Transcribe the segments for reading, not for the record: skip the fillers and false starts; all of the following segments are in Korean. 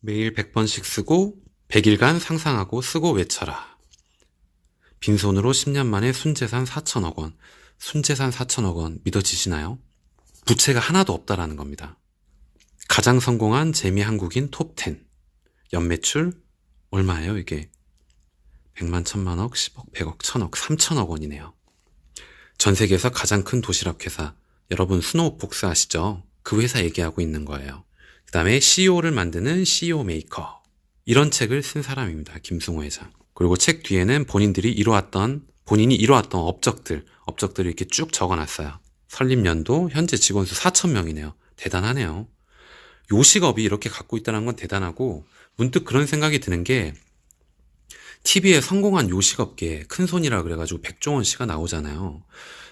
매일 100번씩 쓰고 100일간 상상하고 쓰고 외쳐라. 빈손으로 10년 만에 순재산 4천억 원. 순재산 4천억 원 믿어지시나요? 부채가 하나도 없다라는 겁니다. 가장 성공한 재미 한국인 톱10. 연매출 얼마예요 이게? 100만, 1000만억, 10억, 100억, 1000억, 3000억 원이네요. 전 세계에서 가장 큰 도시락 회사. 여러분 스노우폭스 아시죠? 그 회사 얘기하고 있는 거예요. 그 다음에 CEO를 만드는 CEO 메이커. 이런 책을 쓴 사람입니다. 김승호 회장. 그리고 책 뒤에는 본인이 이뤄왔던 업적들을 이렇게 쭉 적어놨어요. 설립 연도 현재 직원 수 4,000명이네요. 대단하네요. 요식업이 이렇게 갖고 있다는 건 대단하고, 문득 그런 생각이 드는 게, TV에 성공한 요식업계의 큰손이라 그래가지고 백종원 씨가 나오잖아요.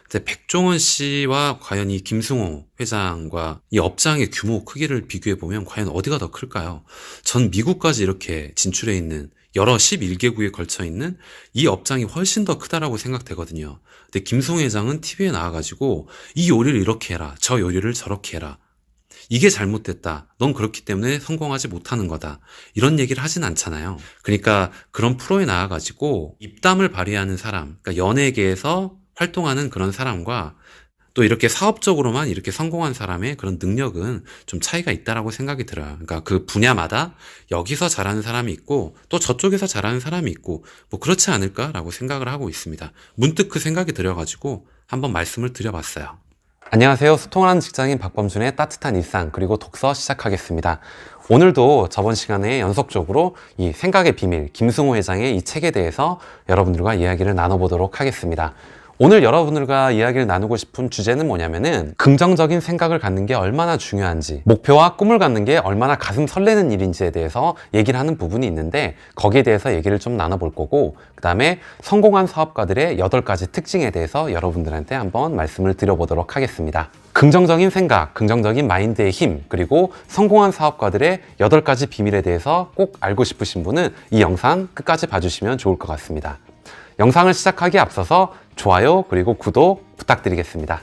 근데 백종원 씨와 과연 이 김승호 회장과 이 업장의 규모 크기를 비교해보면 과연 어디가 더 클까요? 전 미국까지 이렇게 진출해 있는 여러 11개국에 걸쳐 있는 이 업장이 훨씬 더 크다라고 생각되거든요. 근데 김승호 회장은 TV에 나와가지고 이 요리를 이렇게 해라, 저 요리를 저렇게 해라. 이게 잘못됐다. 넌 그렇기 때문에 성공하지 못하는 거다. 이런 얘기를 하진 않잖아요. 그러니까 그런 프로에 나와가지고 입담을 발휘하는 사람, 그러니까 연예계에서 활동하는 그런 사람과 또 이렇게 사업적으로만 이렇게 성공한 사람의 그런 능력은 좀 차이가 있다라고 생각이 들어요. 그러니까 그 분야마다 여기서 잘하는 사람이 있고 또 저쪽에서 잘하는 사람이 있고 뭐 그렇지 않을까라고 생각을 하고 있습니다. 문득 그 생각이 들어가지고 한번 말씀을 드려봤어요. 안녕하세요. 소통하는 직장인 박범준의 따뜻한 일상 그리고 독서 시작하겠습니다. 오늘도 저번 시간에 연속적으로 이 생각의 비밀 김승호 회장의 이 책에 대해서 여러분들과 이야기를 나눠보도록 하겠습니다. 오늘 여러분들과 이야기를 나누고 싶은 주제는 뭐냐면은 긍정적인 생각을 갖는 게 얼마나 중요한지, 목표와 꿈을 갖는 게 얼마나 가슴 설레는 일인지에 대해서 얘기를 하는 부분이 있는데 거기에 대해서 얘기를 좀 나눠볼 거고, 그 다음에 성공한 사업가들의 8가지 특징에 대해서 여러분들한테 한번 말씀을 드려보도록 하겠습니다. 긍정적인 생각, 긍정적인 마인드의 힘, 그리고 성공한 사업가들의 8가지 비밀에 대해서 꼭 알고 싶으신 분은 이 영상 끝까지 봐주시면 좋을 것 같습니다. 영상을 시작하기에 앞서서 좋아요 그리고 구독 부탁드리겠습니다.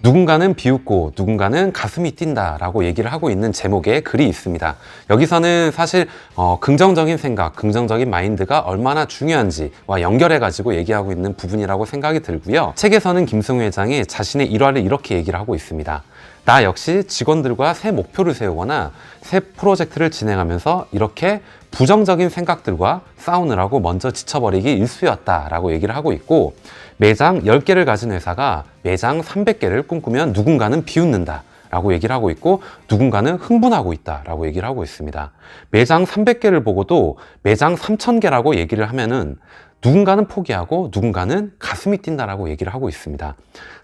누군가는 비웃고 누군가는 가슴이 뛴다 라고 얘기를 하고 있는 제목의 글이 있습니다. 여기서는 사실 긍정적인 생각, 긍정적인 마인드가 얼마나 중요한지와 연결해 가지고 얘기하고 있는 부분이라고 생각이 들고요. 책에서는 김승호 회장이 자신의 일화를 이렇게 얘기를 하고 있습니다. 나 역시 직원들과 새 목표를 세우거나 새 프로젝트를 진행하면서 이렇게 부정적인 생각들과 싸우느라고 먼저 지쳐버리기 일쑤였다라고 얘기를 하고 있고, 매장 10개를 가진 회사가 매장 300개를 꿈꾸면 누군가는 비웃는다 라고 얘기를 하고 있고, 누군가는 흥분하고 있다 라고 얘기를 하고 있습니다. 매장 300개를 보고도 매장 3000개라고 얘기를 하면은 누군가는 포기하고 누군가는 가슴이 뛴다라고 얘기를 하고 있습니다.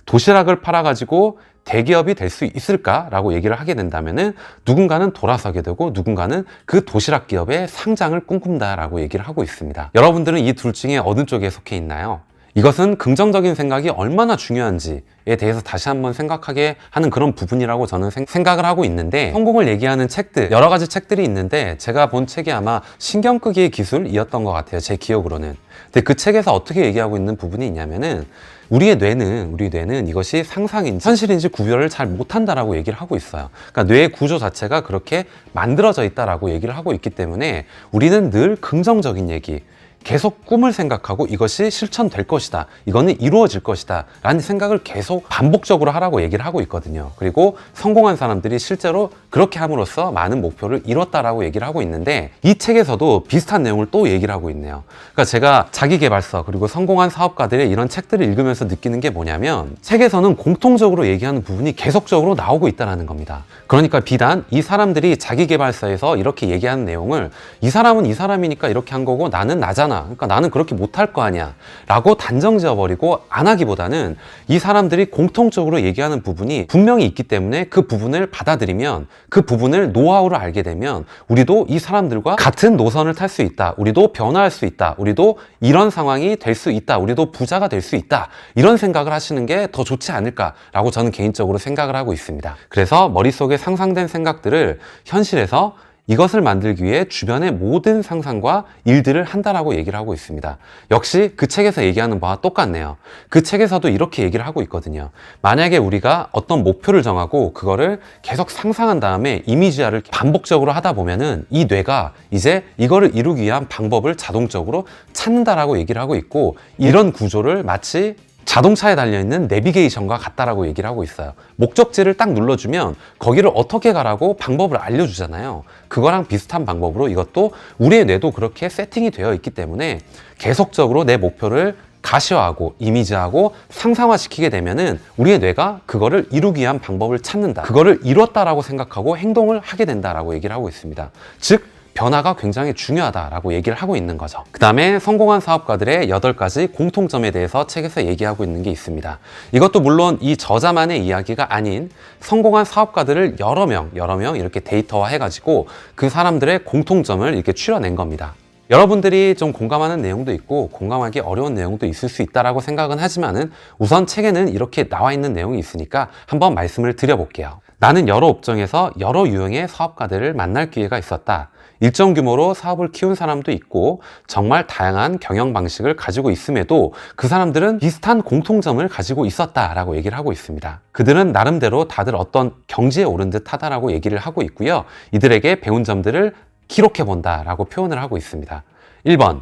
도시락을 팔아가지고 대기업이 될 수 있을까라고 얘기를 하게 된다면은 누군가는 돌아서게 되고 누군가는 그 도시락 기업의 상장을 꿈꾼다라고 얘기를 하고 있습니다. 여러분들은 이 둘 중에 어느 쪽에 속해 있나요? 이것은 긍정적인 생각이 얼마나 중요한지에 대해서 다시 한번 생각하게 하는 그런 부분이라고 저는 생각을 하고 있는데, 성공을 얘기하는 책들, 여러 가지 책들이 있는데 제가 본 책이 아마 신경 끄기의 기술이었던 것 같아요. 제 기억으로는. 근데 그 책에서 어떻게 얘기하고 있는 부분이 있냐면은 우리 뇌는 이것이 상상인지 현실인지 구별을 잘 못한다라고 얘기를 하고 있어요. 그러니까 뇌의 구조 자체가 그렇게 만들어져 있다라고 얘기를 하고 있기 때문에 우리는 늘 긍정적인 얘기, 계속 꿈을 생각하고 이것이 실천될 것이다, 이거는 이루어질 것이다 라는 생각을 계속 반복적으로 하라고 얘기를 하고 있거든요. 그리고 성공한 사람들이 실제로 그렇게 함으로써 많은 목표를 이뤘다라고 얘기를 하고 있는데, 이 책에서도 비슷한 내용을 또 얘기를 하고 있네요. 그러니까 제가 자기계발서 그리고 성공한 사업가들의 이런 책들을 읽으면서 느끼는 게 뭐냐면, 책에서는 공통적으로 얘기하는 부분이 계속적으로 나오고 있다는 겁니다. 그러니까 비단 이 사람들이 자기계발서에서 이렇게 얘기하는 내용을 이 사람은 이 사람이니까 이렇게 한 거고 나는 나잖아, 그러니까 나는 그렇게 못할 거 아니야 라고 단정 지어버리고 안 하기보다는 이 사람들이 공통적으로 얘기하는 부분이 분명히 있기 때문에 그 부분을 받아들이면, 그 부분을 노하우를 알게 되면 우리도 이 사람들과 같은 노선을 탈 수 있다, 우리도 변화할 수 있다, 우리도 이런 상황이 될 수 있다, 우리도 부자가 될 수 있다, 이런 생각을 하시는 게 더 좋지 않을까라고 저는 개인적으로 생각을 하고 있습니다. 그래서 머릿속에 상상된 생각들을 현실에서 이것을 만들기 위해 주변의 모든 상상과 일들을 한다라고 얘기를 하고 있습니다. 역시 그 책에서 얘기하는 바와 똑같네요. 그 책에서도 이렇게 얘기를 하고 있거든요. 만약에 우리가 어떤 목표를 정하고 그거를 계속 상상한 다음에 이미지화를 반복적으로 하다 보면은 이 뇌가 이제 이거를 이루기 위한 방법을 자동적으로 찾는다라고 얘기를 하고 있고, 이런 구조를 마치 자동차에 달려있는 내비게이션과 같다라고 얘기를 하고 있어요. 목적지를 딱 눌러주면 거기를 어떻게 가라고 방법을 알려주잖아요. 그거랑 비슷한 방법으로 이것도 우리의 뇌도 그렇게 세팅이 되어 있기 때문에 계속적으로 내 목표를 가시화하고 이미지하고 상상화시키게 되면은 우리의 뇌가 그거를 이루기 위한 방법을 찾는다. 그거를 이뤘다라고 생각하고 행동을 하게 된다라고 얘기를 하고 있습니다. 즉, 변화가 굉장히 중요하다라고 얘기를 하고 있는 거죠. 그 다음에 성공한 사업가들의 8가지 공통점에 대해서 책에서 얘기하고 있는 게 있습니다. 이것도 물론 이 저자만의 이야기가 아닌 성공한 사업가들을 여러 명 이렇게 데이터화 해가지고 그 사람들의 공통점을 이렇게 추려낸 겁니다. 여러분들이 좀 공감하는 내용도 있고 공감하기 어려운 내용도 있을 수 있다라고 생각은 하지만은 우선 책에는 이렇게 나와 있는 내용이 있으니까 한번 말씀을 드려볼게요. 나는 여러 업종에서 여러 유형의 사업가들을 만날 기회가 있었다. 일정 규모로 사업을 키운 사람도 있고 정말 다양한 경영 방식을 가지고 있음에도 그 사람들은 비슷한 공통점을 가지고 있었다라고 얘기를 하고 있습니다. 그들은 나름대로 다들 어떤 경지에 오른 듯 하다라고 얘기를 하고 있고요. 이들에게 배운 점들을 기록해 본다라고 표현을 하고 있습니다. 1번,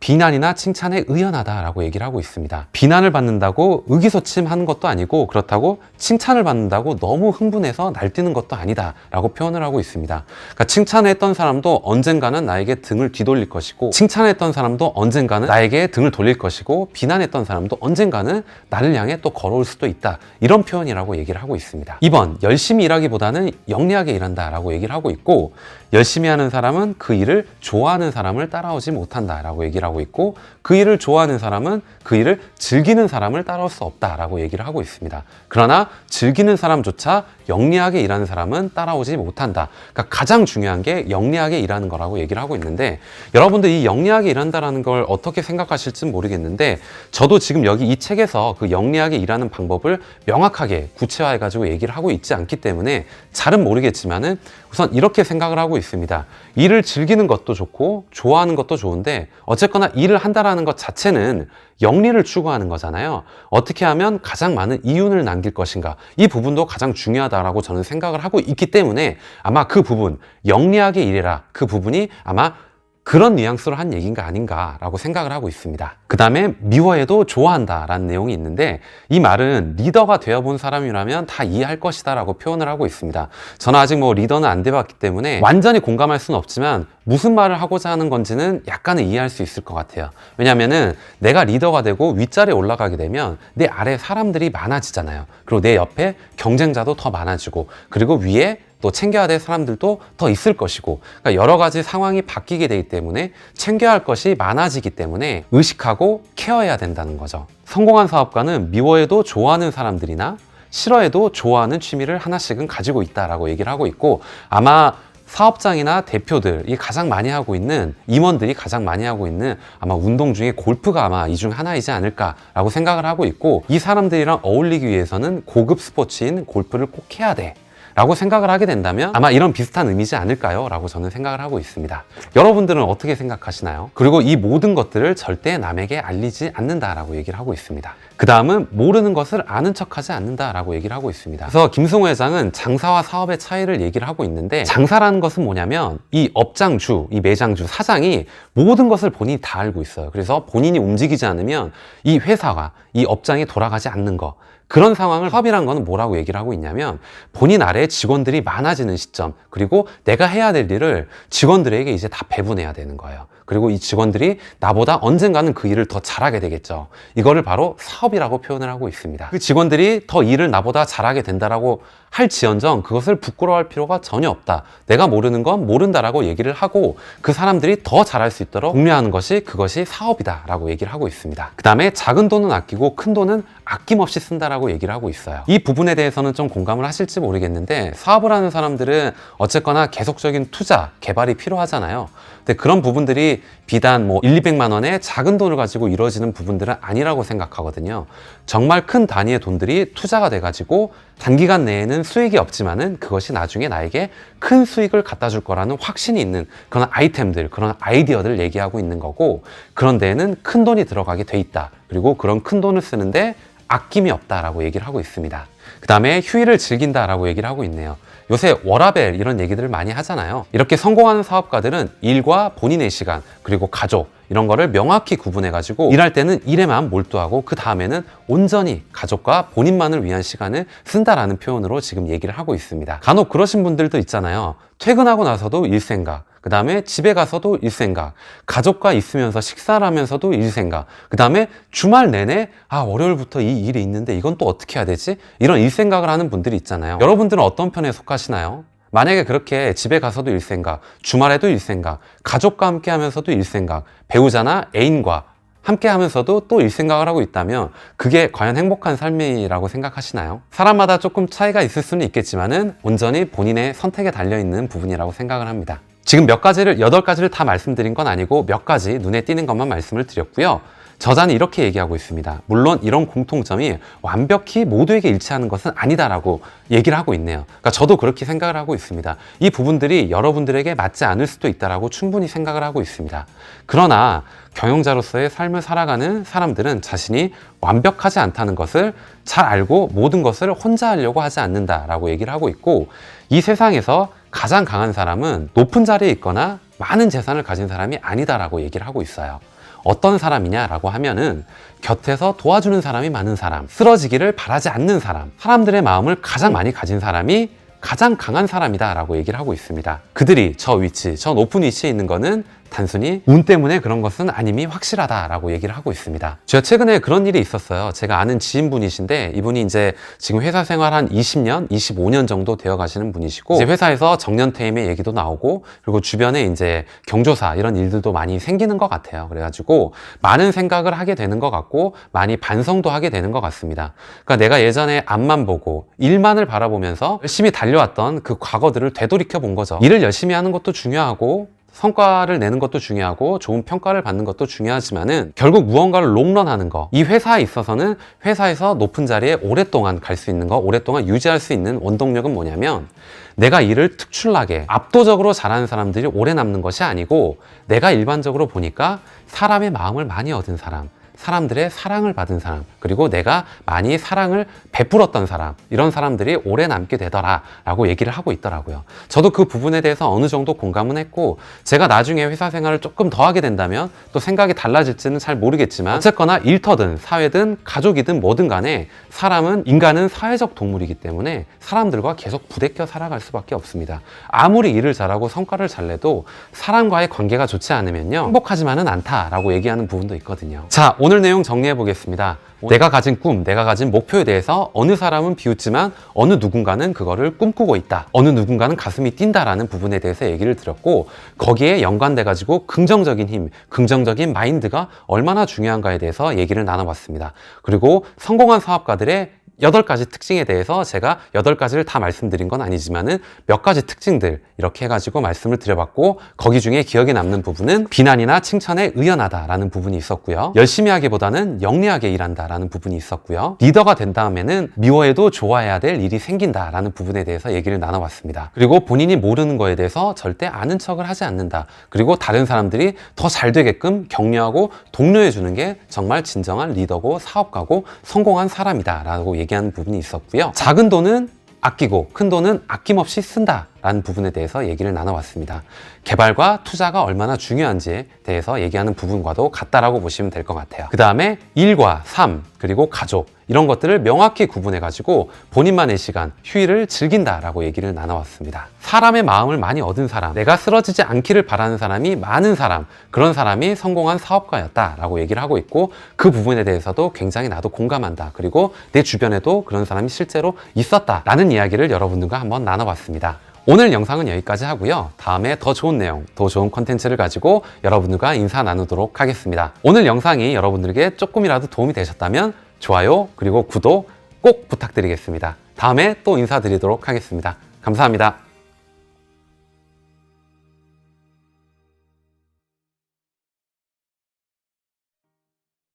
비난이나 칭찬에 의연하다라고 얘기를 하고 있습니다. 비난을 받는다고 의기소침하는 것도 아니고 그렇다고 칭찬을 받는다고 너무 흥분해서 날뛰는 것도 아니다라고 표현을 하고 있습니다. 그러니까 칭찬했던 사람도 언젠가는 나에게 등을 뒤돌릴 것이고, 칭찬했던 사람도 언젠가는 나에게 등을 돌릴 것이고, 비난했던 사람도 언젠가는 나를 향해 또 걸어올 수도 있다. 이런 표현이라고 얘기를 하고 있습니다. 2번, 열심히 일하기보다는 영리하게 일한다라고 얘기를 하고 있고, 열심히 하는 사람은 그 일을 좋아하는 사람을 따라오지 못한다라고 얘기를 하고 있고, 그 일을 좋아하는 사람은 그 일을 즐기는 사람을 따라올 수 없다라고 얘기를 하고 있습니다. 그러나 즐기는 사람조차 영리하게 일하는 사람은 따라오지 못한다. 그러니까 가장 중요한 게 영리하게 일하는 거라고 얘기를 하고 있는데, 여러분들 이 영리하게 일한다라는 걸 어떻게 생각하실지는 모르겠는데, 저도 지금 여기 이 책에서 그 영리하게 일하는 방법을 명확하게 구체화해가지고 얘기를 하고 있지 않기 때문에 잘은 모르겠지만은 우선 이렇게 생각을 하고 있습니다. 일을 즐기는 것도 좋고 좋아하는 것도 좋은데 어쨌거나 일을 한다라는 것 자체는 영리를 추구하는 거잖아요. 어떻게 하면 가장 많은 이윤을 남길 것인가, 이 부분도 가장 중요하다라고 저는 생각을 하고 있기 때문에 아마 그 부분, 영리하게 일해라, 그 부분이 아마 그런 뉘앙스로 한 얘기인가 아닌가라고 생각을 하고 있습니다. 그 다음에 미워해도 좋아한다라는 내용이 있는데, 이 말은 리더가 되어본 사람이라면 다 이해할 것이다 라고 표현을 하고 있습니다. 저는 아직 리더는 안 돼봤기 때문에 완전히 공감할 수는 없지만 무슨 말을 하고자 하는 건지는 약간은 이해할 수 있을 것 같아요. 왜냐면은 내가 리더가 되고 윗자리에 올라가게 되면 내 아래 사람들이 많아지잖아요. 그리고 내 옆에 경쟁자도 더 많아지고, 그리고 위에 또 챙겨야 될 사람들도 더 있을 것이고, 그러니까 여러 가지 상황이 바뀌게 되기 때문에 챙겨야 할 것이 많아지기 때문에 의식하고 케어해야 된다는 거죠. 성공한 사업가는 미워해도 좋아하는 사람들이나 싫어해도 좋아하는 취미를 하나씩은 가지고 있다라고 얘기를 하고 있고, 아마 사업장이나 대표들이 가장 많이 하고 있는, 임원들이 가장 많이 하고 있는 아마 운동 중에 골프가 아마 이 중 하나이지 않을까라고 생각을 하고 있고, 이 사람들이랑 어울리기 위해서는 고급 스포츠인 골프를 꼭 해야 돼 라고 생각을 하게 된다면 아마 이런 비슷한 의미지 않을까요? 라고 저는 생각을 하고 있습니다. 여러분들은 어떻게 생각하시나요? 그리고 이 모든 것들을 절대 남에게 알리지 않는다라고 얘기를 하고 있습니다. 그 다음은 모르는 것을 아는 척하지 않는다라고 얘기를 하고 있습니다. 그래서 김승호 회장은 장사와 사업의 차이를 얘기를 하고 있는데, 장사라는 것은 뭐냐면 이 업장주, 이 매장주, 사장이 모든 것을 본인이 다 알고 있어요. 그래서 본인이 움직이지 않으면 이 회사가, 이 업장이 돌아가지 않는 거, 그런 상황을 사업이란 거는 뭐라고 얘기를 하고 있냐면, 본인 아래에 직원들이 많아지는 시점, 그리고 내가 해야 될 일을 직원들에게 이제 다 배분해야 되는 거예요. 그리고 이 직원들이 나보다 언젠가는 그 일을 더 잘하게 되겠죠. 이거를 바로 사업이라고 표현을 하고 있습니다. 그 직원들이 더 일을 나보다 잘하게 된다라고 할지언정 그것을 부끄러워할 필요가 전혀 없다. 내가 모르는 건 모른다라고 얘기를 하고 그 사람들이 더 잘할 수 있도록 독려하는 것이, 그것이 사업이다 라고 얘기를 하고 있습니다. 그 다음에 작은 돈은 아끼고 큰 돈은 아낌없이 쓴다라고 얘기를 하고 있어요. 이 부분에 대해서는 좀 공감을 하실지 모르겠는데, 사업을 하는 사람들은 어쨌거나 계속적인 투자, 개발이 필요하잖아요. 근데 그런 부분들이 비단 뭐 1, 200만 원의 작은 돈을 가지고 이루어지는 부분들은 아니라고 생각하거든요. 정말 큰 단위의 돈들이 투자가 돼가지고 단기간 내에는 수익이 없지만은 그것이 나중에 나에게 큰 수익을 갖다 줄 거라는 확신이 있는 그런 아이템들, 그런 아이디어들을 얘기하고 있는 거고, 그런 데에는 큰 돈이 들어가게 돼 있다. 그리고 그런 큰 돈을 쓰는데 아낌이 없다라고 얘기를 하고 있습니다. 그 다음에 휴일을 즐긴다라고 얘기를 하고 있네요. 요새 워라밸 이런 얘기들을 많이 하잖아요. 이렇게 성공하는 사업가들은 일과 본인의 시간, 그리고 가족 이런 거를 명확히 구분해가지고 일할 때는 일에만 몰두하고 그 다음에는 온전히 가족과 본인만을 위한 시간을 쓴다라는 표현으로 지금 얘기를 하고 있습니다. 간혹 그러신 분들도 있잖아요. 퇴근하고 나서도 일 생각, 그 다음에 집에 가서도 일 생각, 가족과 있으면서 식사를 하면서도 일 생각, 그 다음에 주말 내내 월요일부터 이 일이 있는데 이건 또 어떻게 해야 되지? 이런 일 생각을 하는 분들이 있잖아요. 여러분들은 어떤 편에 속하시나요? 만약에 그렇게 집에 가서도 일 생각, 주말에도 일 생각, 가족과 함께 하면서도 일 생각, 배우자나 애인과 함께 하면서도 또 일 생각을 하고 있다면 그게 과연 행복한 삶이라고 생각하시나요? 사람마다 조금 차이가 있을 수는 있겠지만은 온전히 본인의 선택에 달려있는 부분이라고 생각을 합니다. 지금 몇 가지를, 8가지를 다 말씀드린 건 아니고 몇 가지 눈에 띄는 것만 말씀을 드렸고요. 저자는 이렇게 얘기하고 있습니다. 물론 이런 공통점이 완벽히 모두에게 일치하는 것은 아니다라고 얘기를 하고 있네요. 그러니까 저도 그렇게 생각을 하고 있습니다. 이 부분들이 여러분들에게 맞지 않을 수도 있다라고 충분히 생각을 하고 있습니다. 그러나 경영자로서의 삶을 살아가는 사람들은 자신이 완벽하지 않다는 것을 잘 알고 모든 것을 혼자 하려고 하지 않는다라고 얘기를 하고 있고, 이 세상에서 가장 강한 사람은 높은 자리에 있거나 많은 재산을 가진 사람이 아니다라고 얘기를 하고 있어요. 어떤 사람이냐라고 하면은 곁에서 도와주는 사람이 많은 사람, 쓰러지기를 바라지 않는 사람, 사람들의 마음을 가장 많이 가진 사람이 가장 강한 사람이다 라고 얘기를 하고 있습니다. 그들이 저 위치, 저 높은 위치에 있는 거는 단순히 운 때문에 그런 것은 아님이 확실하다라고 얘기를 하고 있습니다. 제가 최근에 그런 일이 있었어요. 제가 아는 지인분이신데 이분이 이제 지금 회사 생활 한 20년, 25년 정도 되어 가시는 분이시고, 이제 회사에서 정년퇴임의 얘기도 나오고, 그리고 주변에 이제 경조사 이런 일들도 많이 생기는 것 같아요. 그래가지고 많은 생각을 하게 되는 것 같고 많이 반성도 하게 되는 것 같습니다. 그러니까 내가 예전에 앞만 보고 일만을 바라보면서 열심히 달려왔던 그 과거들을 되돌이켜 본 거죠. 일을 열심히 하는 것도 중요하고 성과를 내는 것도 중요하고 좋은 평가를 받는 것도 중요하지만은 결국 무언가를 롱런하는 거, 이 회사에 있어서는 회사에서 높은 자리에 오랫동안 갈 수 있는 거, 오랫동안 유지할 수 있는 원동력은 뭐냐면 내가 일을 특출나게 압도적으로 잘하는 사람들이 오래 남는 것이 아니고, 내가 일반적으로 보니까 사람의 마음을 많이 얻은 사람, 사람들의 사랑을 받은 사람, 그리고 내가 많이 사랑을 베풀었던 사람, 이런 사람들이 오래 남게 되더라 라고 얘기를 하고 있더라고요. 저도 그 부분에 대해서 어느 정도 공감은 했고, 제가 나중에 회사 생활을 조금 더 하게 된다면 또 생각이 달라질지는 잘 모르겠지만, 어쨌거나 일터든 사회든 가족이든 뭐든 간에 사람은, 인간은 사회적 동물이기 때문에 사람들과 계속 부대껴 살아갈 수밖에 없습니다. 아무리 일을 잘하고 성과를 잘 내도 사람과의 관계가 좋지 않으면요, 행복하지만은 않다라고 얘기하는 부분도 있거든요. 자, 오늘 내용 정리해 보겠습니다. 내가 가진 꿈, 내가 가진 목표에 대해서 어느 사람은 비웃지만 어느 누군가는 그거를 꿈꾸고 있다, 어느 누군가는 가슴이 뛴다라는 부분에 대해서 얘기를 드렸고, 거기에 연관돼 가지고 긍정적인 힘, 긍정적인 마인드가 얼마나 중요한가에 대해서 얘기를 나눠봤습니다. 그리고 성공한 사업가들의 8가지 특징에 대해서 제가 8가지를 다 말씀드린 건 아니지만은 몇 가지 특징들 이렇게 해가지고 말씀을 드려봤고, 거기 중에 기억에 남는 부분은 비난이나 칭찬에 의연하다라는 부분이 있었고요. 열심히 하기보다는 영리하게 일한다라는 부분이 있었고요. 리더가 된 다음에는 미워해도 좋아해야 될 일이 생긴다라는 부분에 대해서 얘기를 나눠봤습니다. 그리고 본인이 모르는 거에 대해서 절대 아는 척을 하지 않는다. 그리고 다른 사람들이 더 잘 되게끔 격려하고 독려해 주는 게 정말 진정한 리더고 사업가고 성공한 사람이다라고 얘기하는 부분이 있었고요. 작은 돈은 아끼고 큰 돈은 아낌없이 쓴다라는 부분에 대해서 얘기를 나눠봤습니다. 개발과 투자가 얼마나 중요한지에 대해서 얘기하는 부분과도 같다라고 보시면 될 것 같아요. 그 다음에 일과 삶, 그리고 가족, 이런 것들을 명확히 구분해가지고 본인만의 시간, 휴일을 즐긴다라고 얘기를 나눠왔습니다. 사람의 마음을 많이 얻은 사람, 내가 쓰러지지 않기를 바라는 사람이 많은 사람, 그런 사람이 성공한 사업가였다라고 얘기를 하고 있고, 그 부분에 대해서도 굉장히 나도 공감한다. 그리고 내 주변에도 그런 사람이 실제로 있었다라는 이야기를 여러분들과 한번 나눠봤습니다. 오늘 영상은 여기까지 하고요. 다음에 더 좋은 내용, 더 좋은 컨텐츠를 가지고 여러분들과 인사 나누도록 하겠습니다. 오늘 영상이 여러분들에게 조금이라도 도움이 되셨다면 좋아요, 그리고 구독 꼭 부탁드리겠습니다. 다음에 또 인사드리도록 하겠습니다. 감사합니다.